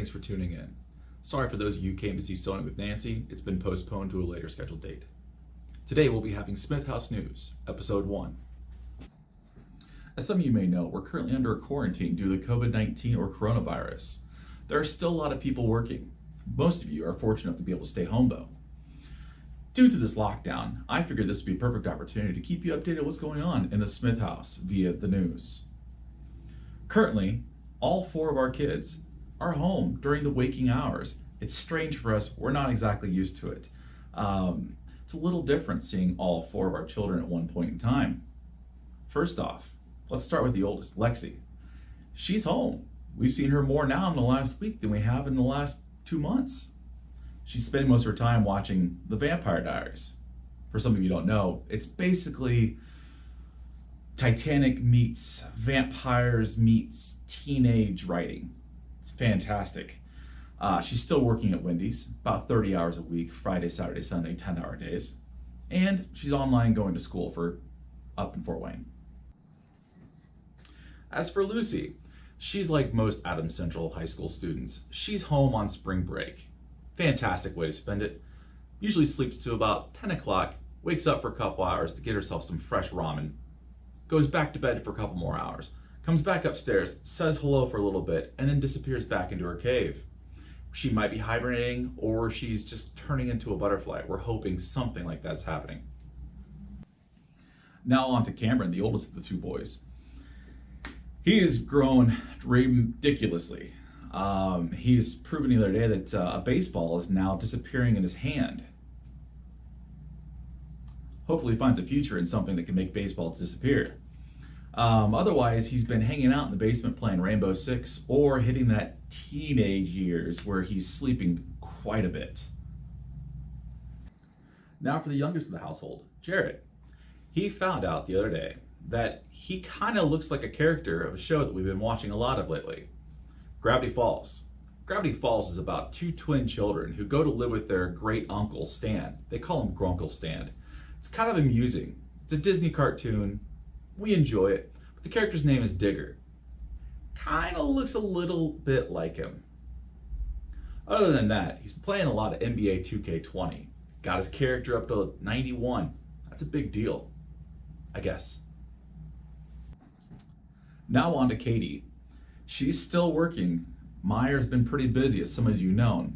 thanks for tuning in. Sorry for those of you who came to see Sewing with Nancy, it's been postponed to a later scheduled date. Today we'll be having Smith House News, Episode 1. As some of you may know, we're currently under a quarantine due to COVID-19 or coronavirus. There are still a lot of people working. Most of you are fortunate enough to be able to stay home though. Due to this lockdown, I figured this would be a perfect opportunity to keep you updated on what's going on in the Smith house via the news. Currently, all 4 of our kids are home during the waking hours. It's strange for us, we're not exactly used to it. It's a little different seeing all 4 of our children at one point in time. First off, let's start with the oldest, Lexi. She's home. We've seen her more now in the last week than we have in the last 2 months. She's spending most of her time watching The Vampire Diaries. For some of you who don't know, it's basically Titanic meets vampires meets teenage writing. It's fantastic. She's still working at Wendy's, about 30 hours a week, Friday, Saturday, Sunday, 10-hour days. And she's online going to school up in Fort Wayne. As for Lucy, she's like most Adams Central high school students. She's home on spring break. Fantastic way to spend it. Usually sleeps to about 10 o'clock, wakes up for a couple hours to get herself some fresh ramen, goes back to bed for a couple more hours, comes back upstairs, says hello for a little bit, and then disappears back into her cave. She might be hibernating or she's just turning into a butterfly. We're hoping something like that's happening. Now on to Cameron, the oldest of the 2 boys. He has grown ridiculously. He's proven the other day that a baseball is now disappearing in his hand. Hopefully he finds a future in something that can make baseballs disappear. Otherwise, he's been hanging out in the basement playing Rainbow Six or hitting that teenage years where he's sleeping quite a bit. Now for the youngest of the household, Jared. He found out the other day that he kind of looks like a character of a show that we've been watching a lot of lately, Gravity Falls. Gravity Falls is about 2 twin children who go to live with their great uncle Stan. They call him Grunkle Stan. It's kind of amusing. It's a Disney cartoon. We enjoy it. But the character's name is Digger. Kind of looks a little bit like him. Other than that, he's playing a lot of NBA 2K20. Got his character up to 91. That's a big deal, I guess. Now on to Katie. She's still working. Meyer's been pretty busy, as some of you know.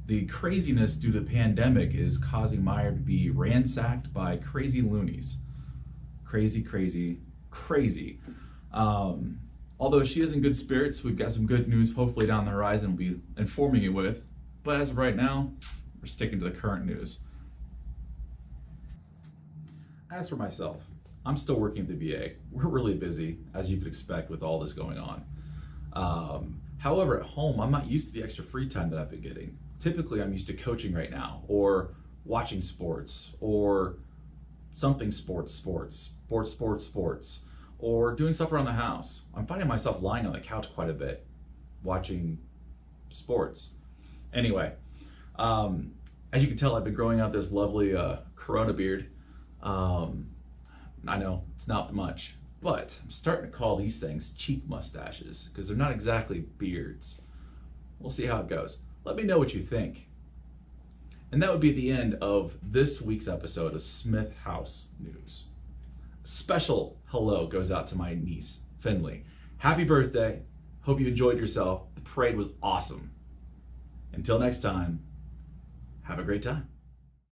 The craziness due to the pandemic is causing Meyer to be ransacked by crazy loonies. Crazy, crazy, crazy. Although she is in good spirits, we've got some good news hopefully down the horizon we'll be informing you with. But as of right now, we're sticking to the current news. As for myself, I'm still working at the VA. We're really busy, as you could expect with all this going on. However, at home, I'm not used to the extra free time that I've been getting. Typically, I'm used to coaching right now, or watching sports, or something sports, or doing stuff around the house. I'm finding myself lying on the couch quite a bit, watching sports. Anyway, as you can tell, I've been growing out this lovely Corona beard. I know, it's not much, but I'm starting to call these things cheek mustaches because they're not exactly beards. We'll see how it goes. Let me know what you think. And that would be the end of this week's episode of Smith House News. Special hello goes out to my niece, Finley. Happy birthday. Hope you enjoyed yourself. The parade was awesome. Until next time, have a great time.